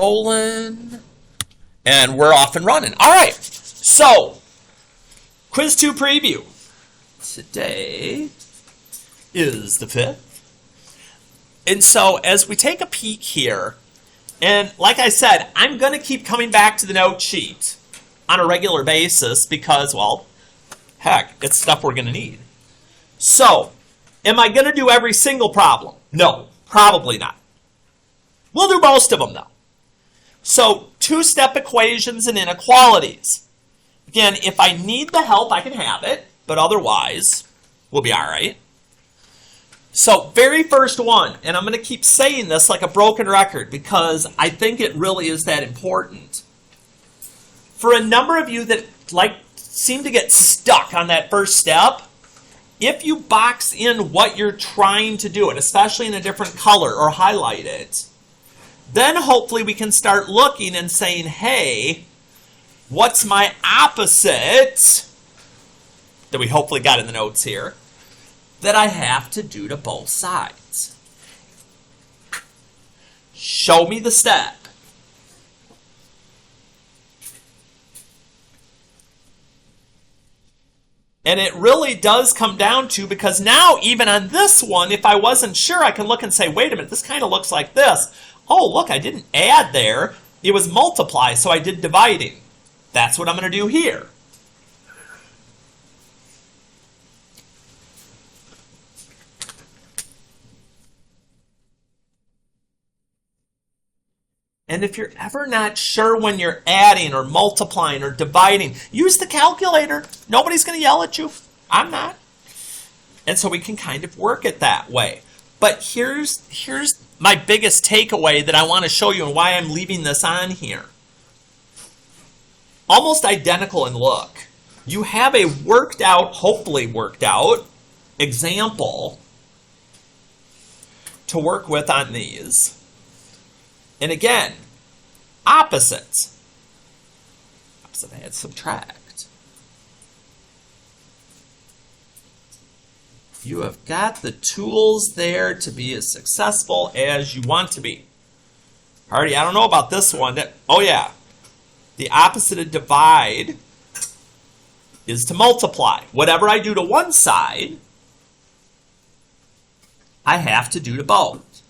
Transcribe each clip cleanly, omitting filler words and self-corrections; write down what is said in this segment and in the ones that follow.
Rolling. And we're off and running. All right. So, Quiz 2 preview. Today is the 5th. And so, as we take a peek here, and like I said, I'm going to keep coming back to the note sheet on a regular basis because, well, heck, it's stuff we're going to need. So, am I going to do every single problem? No, probably not. We'll do most of them, though. So, two-step equations and inequalities. Again, if I need the help, I can have it, but otherwise, we'll be all right. So, very first one, and I'm going to keep saying this like a broken record because I think it really is that important. For a number of you that seem to get stuck on that first step, if you box in what you're trying to do, and especially in a different color or highlight it, then hopefully we can start looking and saying, hey, what's my opposite, that we hopefully got in the notes here, that I have to do to both sides? Show me the step. And it really does come down to, because now even on this one, if I wasn't sure, I can look and say, wait a minute, this kind of looks like this. Oh, look, I didn't add there. It was multiply, so I did dividing. That's what I'm going to do here. And if you're ever not sure when you're adding or multiplying or dividing, use the calculator. Nobody's going to yell at you. I'm not. And so we can kind of work it that way. But here's my biggest takeaway that I want to show you and why I'm leaving this on here. Almost identical in look. You have a worked out, hopefully worked out, example to work with on these. And again, opposites. Opposite add, subtract. You have got the tools there to be as successful as you want to be. Hardy, I don't know about this one. Oh yeah, the opposite of divide is to multiply. Whatever I do to one side, I have to do to both.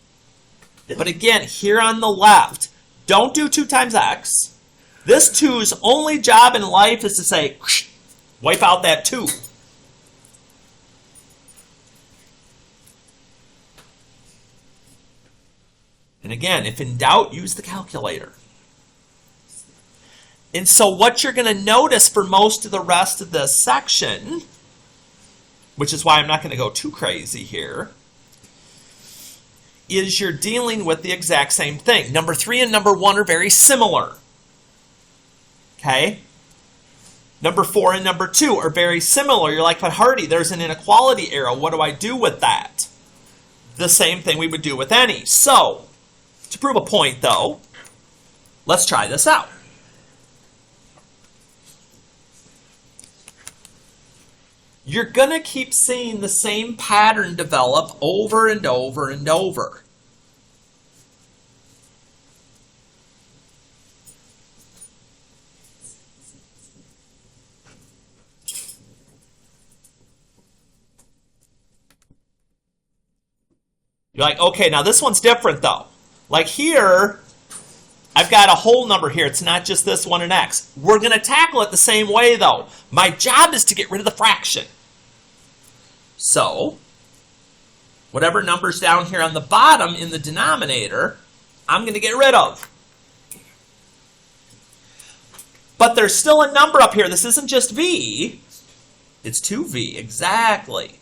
But again, here on the left, don't do 2 times x. This 2's only job in life is to say, wipe out that 2. And again, if in doubt, use the calculator. And so what you're going to notice for most of the rest of this section, which is why I'm not going to go too crazy here, is you're dealing with the exact same thing. Number 3 and number 1 are very similar. Okay? Number 4 and number 2 are very similar. You're like, but Hardy, there's an inequality arrow. What do I do with that? The same thing we would do with any. So, to prove a point, though, let's try this out. You're going to keep seeing the same pattern develop over and over and over. You're like, okay, now this one's different, though. Like here, I've got a whole number here. It's not just this one and x. We're going to tackle it the same way, though. My job is to get rid of the fraction. So, whatever number's down here on the bottom in the denominator, I'm going to get rid of. But there's still a number up here. This isn't just v. It's 2v, exactly.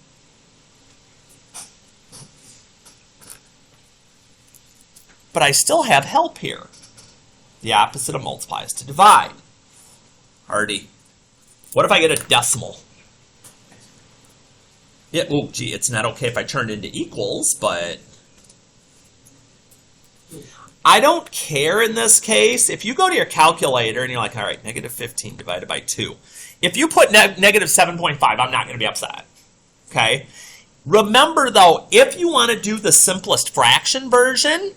But I still have help here. The opposite of multiply is to divide. Hardy. What if I get a decimal? Yeah, oh, gee, it's not okay if I turn it into equals, but I don't care in this case. If you go to your calculator and you're like, all right, negative 15 divided by 2. If you put negative 7.5, I'm not going to be upset. Okay? Remember, though, if you want to do the simplest fraction version,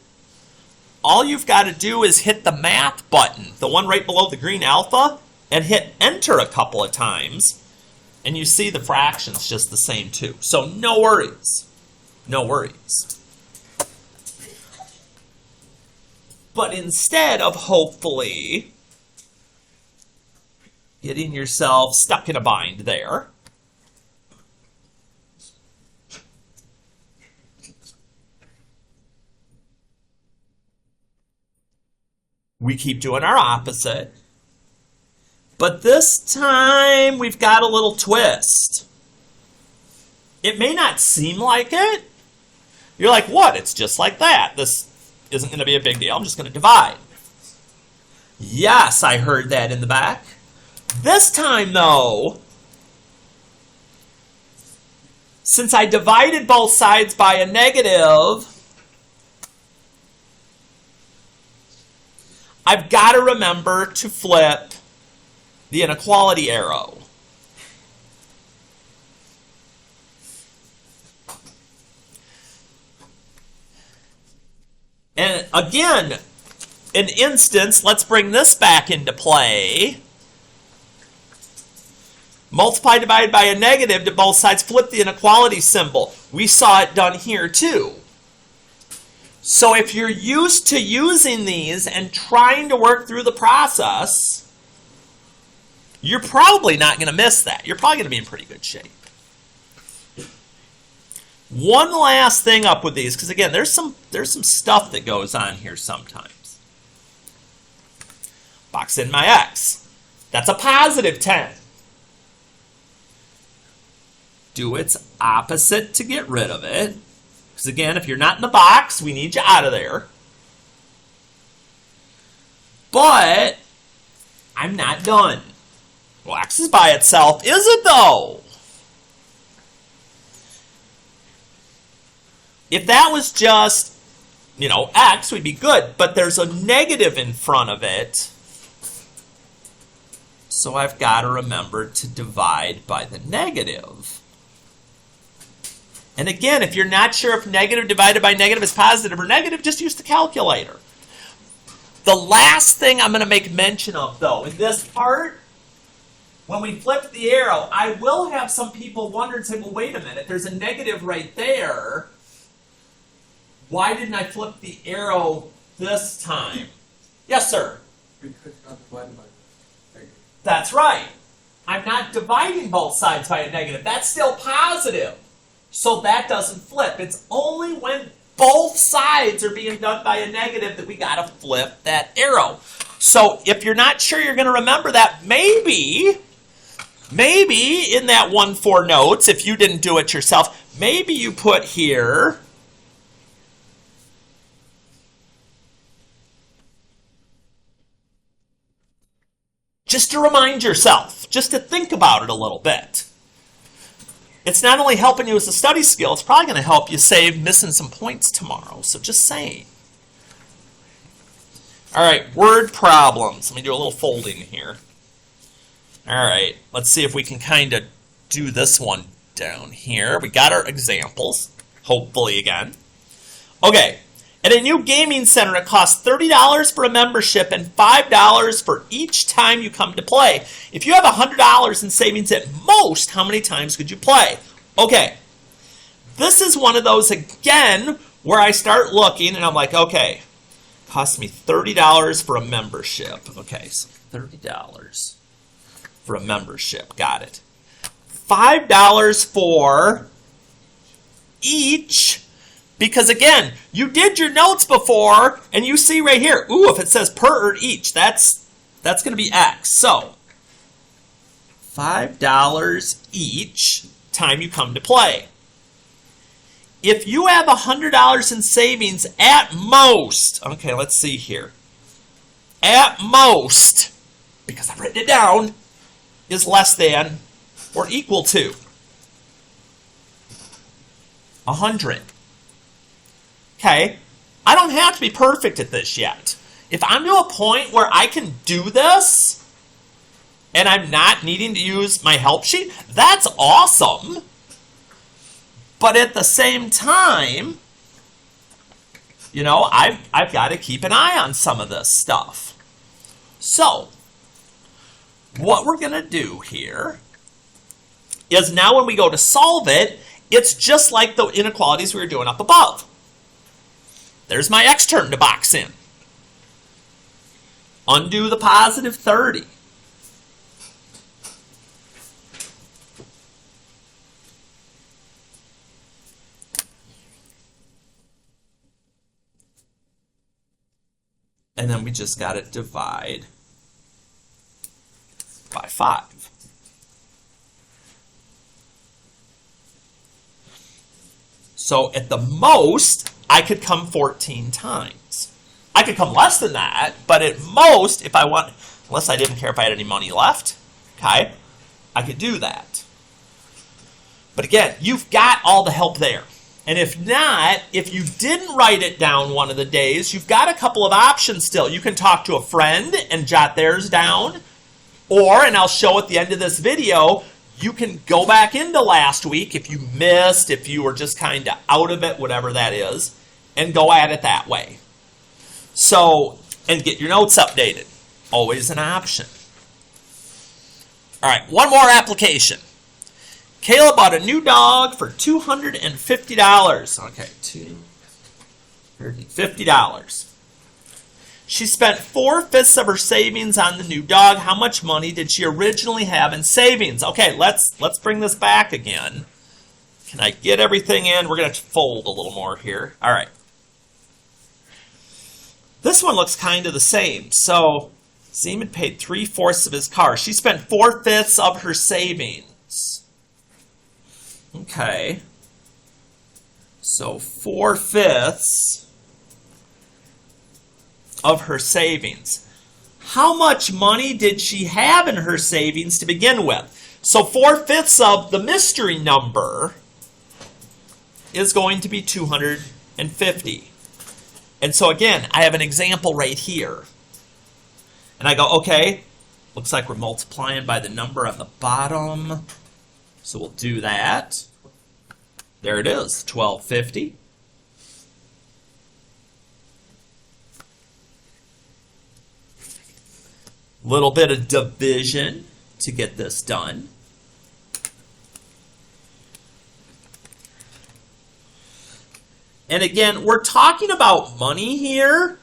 all you've got to do is hit the math button, the one right below the green alpha, and hit enter a couple of times, and you see the fraction's just the same too. So no worries. No worries. But instead of hopefully getting yourself stuck in a bind there, we keep doing our opposite. But this time, we've got a little twist. It may not seem like it. You're like, what? It's just like that. This isn't going to be a big deal. I'm just going to divide. Yes, I heard that in the back. This time, though, since I divided both sides by a negative, I've got to remember to flip the inequality arrow. And again, an instance, let's bring this back into play. Multiply divided by a negative to both sides, flip the inequality symbol. We saw it done here too. So if you're used to using these and trying to work through the process, you're probably not going to miss that. You're probably going to be in pretty good shape. One last thing up with these, because again, there's some stuff that goes on here sometimes. Box in my x. That's a positive 10. Do its opposite to get rid of it. Because again, if you're not in the box, we need you out of there. But I'm not done. Well, x is by itself, is it though? If that was just, x, we'd be good. But there's a negative in front of it. So I've got to remember to divide by the negative. And again, if you're not sure if negative divided by negative is positive or negative, just use the calculator. The last thing I'm going to make mention of, though, in this part, when we flip the arrow, I will have some people wonder and say, well, wait a minute, there's a negative right there. Why didn't I flip the arrow this time? Yes, sir? Because you're not dividing by negative. That's right. I'm not dividing both sides by a negative. That's still positive. So that doesn't flip. It's only when both sides are being done by a negative that we got to flip that arrow. So if you're not sure you're going to remember that, maybe in that 1-4 notes, if you didn't do it yourself, maybe you put here just to remind yourself, just to think about it a little bit. It's not only helping you as a study skill, it's probably going to help you save missing some points tomorrow. So just saying. All right, word problems. Let me do a little folding here. All right, let's see if we can kind of do this one down here. We got our examples, hopefully again. Okay, at a new gaming center, it costs $30 for a membership and $5 for each time you come to play. If you have $100 in savings at most, how many times could you play? Okay, this is one of those, again, where I start looking and I'm like, okay, cost me $30 for a membership. Okay, so $30 for a membership. Got it. $5 for each, because again, you did your notes before and you see right here, ooh, if it says per or each, that's going to be X. So $5 each time you come to play. If you have $100 in savings at most, okay, let's see here. At most, because I've written it down, is less than or equal to 100. Okay, I don't have to be perfect at this yet. If I'm to a point where I can do this and I'm not needing to use my help sheet, that's awesome. But at the same time, You know, I've got to keep an eye on some of this stuff. So, what we're going to do here is now when we go to solve it, it's just like the inequalities we were doing up above. There's my x term to box in. Undo the positive 30. And then we just got to divide by 5. So at the most, I could come 14 times. I could come less than that, but at most, if I want, unless I didn't care if I had any money left, okay, I could do that. But again, you've got all the help there. And if not, if you didn't write it down one of the days, you've got a couple of options still. You can talk to a friend and jot theirs down. Or, and I'll show at the end of this video, you can go back into last week if you missed, if you were just kind of out of it, whatever that is, and go at it that way. So, and get your notes updated. Always an option. All right, one more application. Kayla bought a new dog for $250. Okay, $250. She spent 4/5 of her savings on the new dog. How much money did she originally have in savings? Okay, let's bring this back again. Can I get everything in? We're going to fold a little more here. All right. This one looks kind of the same. So, Zeman paid 3/4 of his car. She spent 4/5 of her savings. Okay. So 4/5 of her savings. How much money did she have in her savings to begin with? So 4/5 of the mystery number is going to be 250. And so again, I have an example right here. And I go, okay, looks like we're multiplying by the number on the bottom. So we'll do that. There it is, 1250. Little bit of division to get this done. And again, we're talking about money here.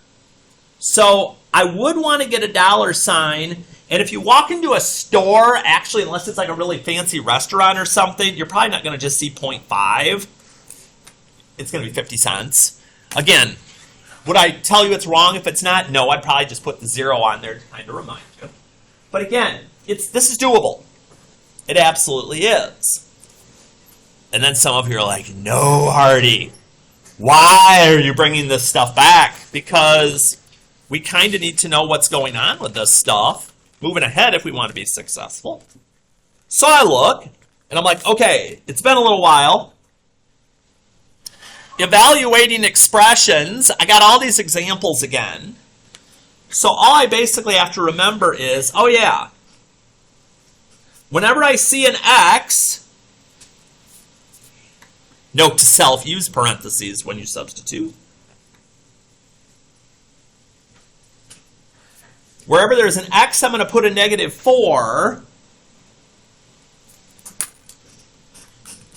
So I would want to get a dollar sign. And if you walk into a store, actually, unless it's like a really fancy restaurant or something, you're probably not going to just see 0.5. It's going to be 50 cents. Again, would I tell you it's wrong if it's not? No, I'd probably just put the 0 on there to kind of remind you. But again, this is doable. It absolutely is. And then some of you are like, no, Hardy. Why are you bringing this stuff back? Because we kind of need to know what's going on with this stuff. Moving ahead if we want to be successful. So I look, and I'm like, okay, it's been a little while. Evaluating expressions, I got all these examples again. So all I basically have to remember is, oh yeah, whenever I see an x, note to self, use parentheses when you substitute. Wherever there's an x, I'm going to put a -4.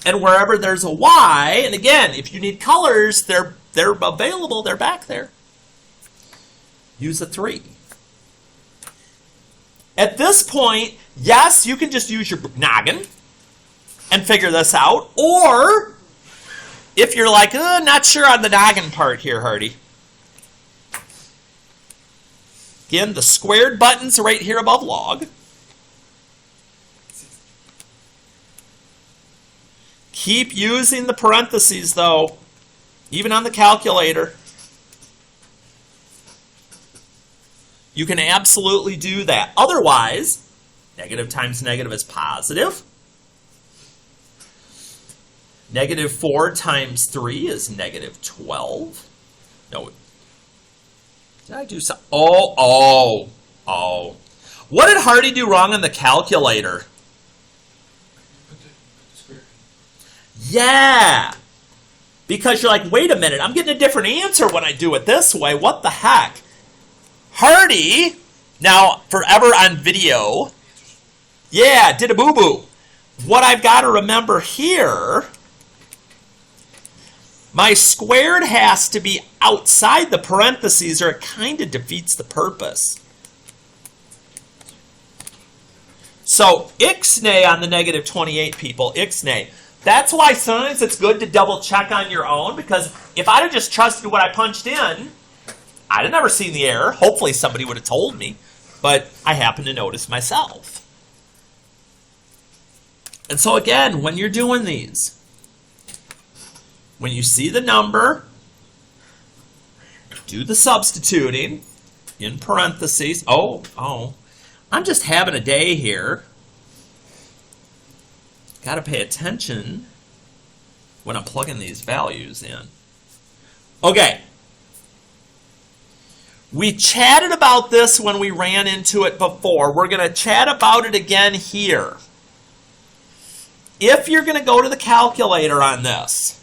And wherever there's a y, and again, if you need colors, they're available, they're back there. Use a 3. At this point, yes, you can just use your noggin and figure this out. Or, if you're like, not sure on the noggin part here, Hardy. Again, the squared button's right here above log. Keep using the parentheses, though, even on the calculator. You can absolutely do that. Otherwise, negative times negative is positive. -4 times 3 is -12. No, did I do something? Oh. What did Hardy do wrong on the calculator? Yeah. Because you're like, wait a minute, I'm getting a different answer when I do it this way. What the heck? Hardy, now forever on video, yeah, did a boo-boo. What I've got to remember here, my squared has to be outside the parentheses or it kind of defeats the purpose. So, ixnay on the negative 28, people, ixnay. That's why sometimes it's good to double check on your own, because if I'd have just trusted what I punched in, I'd have never seen the error. Hopefully somebody would have told me, but I happen to notice myself. And so again, when you're doing these, when you see the number, do the substituting in parentheses. Oh, I'm just having a day here. Got to pay attention when I'm plugging these values in. Okay. We chatted about this when we ran into it before. We're going to chat about it again here. If you're going to go to the calculator on this,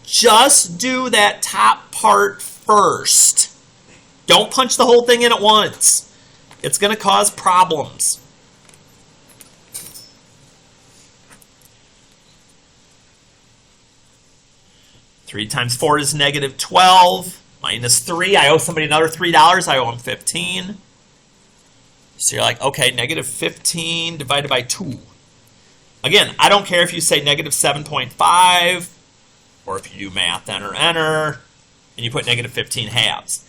just do that top part first. Don't punch the whole thing in at once. It's going to cause problems. Three times 4 is negative 12. Minus 3. I owe somebody another $3. I owe them 15. So you're like, okay, negative 15 divided by 2. Again, I don't care if you say negative 7.5 or if you do math, enter, and you put negative 15 halves.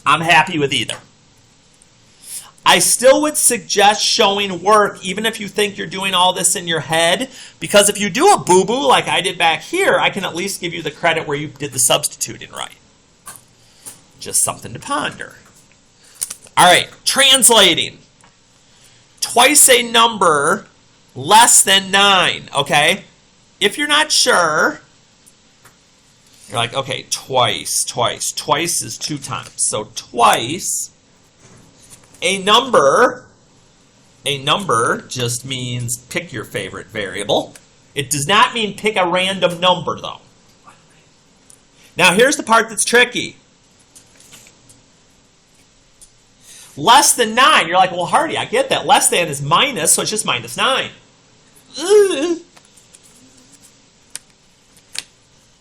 I'm happy with either. I still would suggest showing work even if you think you're doing all this in your head, because if you do a boo-boo like I did back here, I can at least give you the credit where you did the substituting right. Just something to ponder. All right, translating. Twice a number less than 9, okay? If you're not sure, you're like, okay, twice. Twice is 2 times. So twice. A number just means pick your favorite variable. It does not mean pick a random number, though. Now, here's the part that's tricky. Less than 9. You're like, well, Hardy, I get that. Less than is minus, so it's just minus 9. Ugh.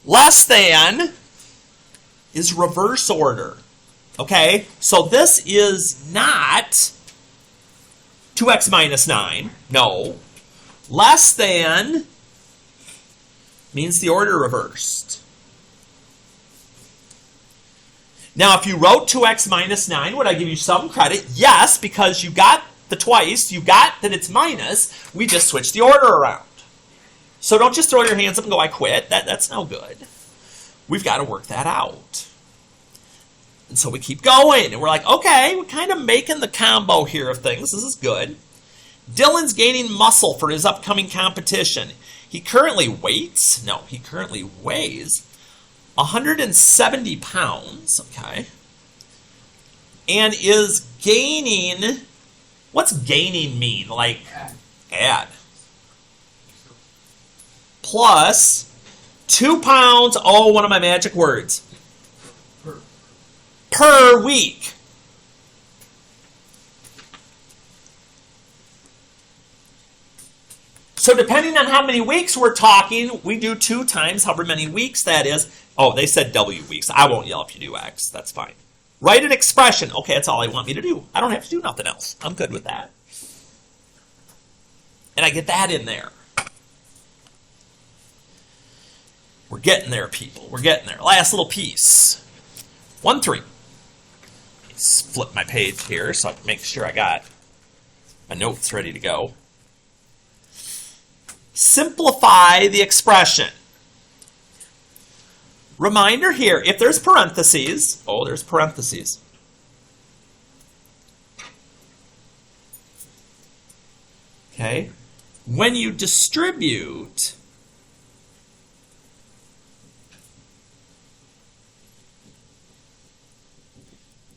Less than is reverse order. Okay, so this is not 2x minus 9. No. Less than means the order reversed. Now, if you wrote 2x minus 9, would I give you some credit? Yes, because you got the twice. You got that it's minus. We just switched the order around. So don't just throw your hands up and go, I quit. That's no good. We've got to work that out. And so we keep going, and we're like, okay, we're kind of making the combo here of things. This is good. Dylan's gaining muscle for his upcoming competition. He currently weighs 170 pounds, okay, and is gaining, what's gaining mean? Like, add. Plus 2 pounds, one of my magic words. Per week. So depending on how many weeks we're talking, we do 2 times however many weeks that is. Oh, they said W weeks. I won't yell if you do X. That's fine. Write an expression. Okay, that's all they want me to do. I don't have to do nothing else. I'm good with that. And I get that in there. We're getting there, people. We're getting there. Last little piece. 1-3. Flip my page here so I can make sure I got my notes ready to go. Simplify the expression. Reminder here, if there's parentheses, there's parentheses. Okay? When you distribute,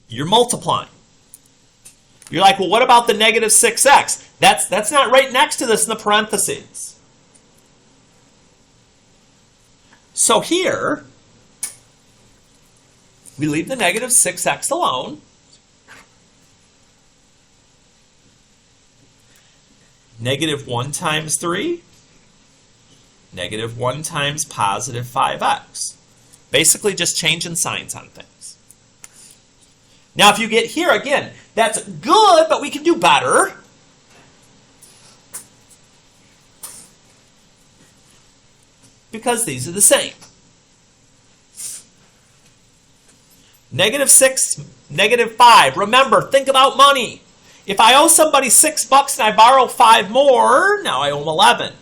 you're multiplying. You're like, well, what about the negative 6x? That's not right next to this in the parentheses. So here, we leave the negative 6x alone. Negative 1 times 3, negative 1 times positive 5x. Basically just changing signs on things. Now if you get here, again, that's good, but we can do better. Because these are the same. Negative 6, negative 5. Remember, think about money. If I owe somebody $6 and I borrow 5 more, now I owe them 11.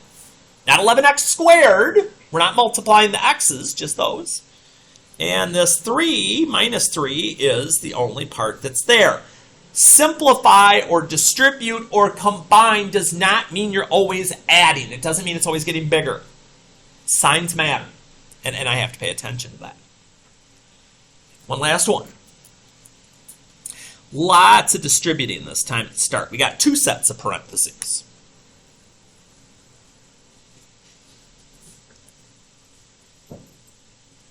Not 11x squared. We're not multiplying the x's, just those. And this 3 minus 3 is the only part that's there. Simplify or distribute or combine does not mean you're always adding. It doesn't mean it's always getting bigger. Signs matter. And I have to pay attention to that. One last one. Lots of distributing this time at the start. We got 2 sets of parentheses.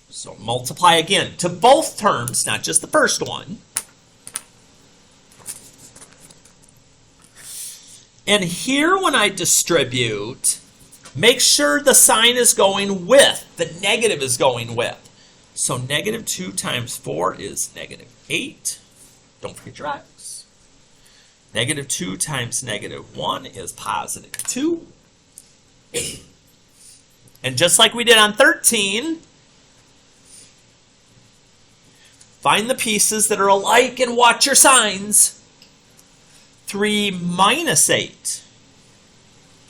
So multiply again to both terms, not just the first one. And here when I distribute, make sure the sign is going with, the negative is going with. So negative 2 times 4 is negative 8. Don't forget your x. Negative 2 times negative 1 is positive 2. And just like we did on 13, find the pieces that are alike and watch your signs. 3 minus 8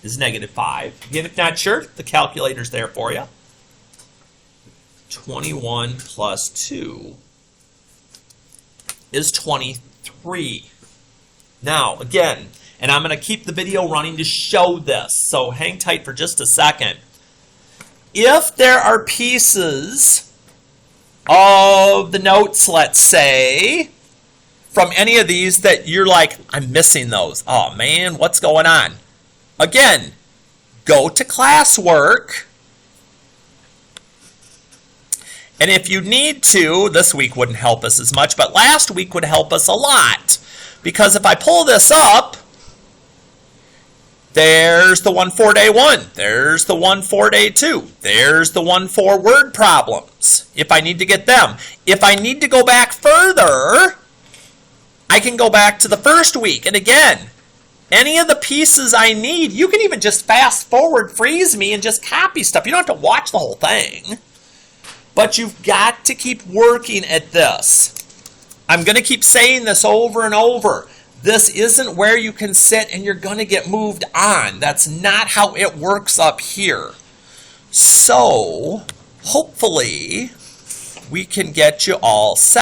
is negative 5. Again, if not sure, the calculator's there for you. 21 plus 2 is 23. Now, again, and I'm going to keep the video running to show this, so hang tight for just a second. If there are pieces of the notes, let's say, from any of these that you're like, I'm missing those. Oh man, what's going on? Again, go to classwork. And if you need to, this week wouldn't help us as much, but last week would help us a lot. Because if I pull this up, there's the one for day 1. There's the one for day 2. There's the one for word problems, if I need to get them. If I need to go back further, I can go back to the first week. And again, any of the pieces I need, you can even just fast forward, freeze me, and just copy stuff. You don't have to watch the whole thing. But you've got to keep working at this. I'm going to keep saying this over and over. This isn't where you can sit and you're going to get moved on. That's not how it works up here. So, hopefully, we can get you all set.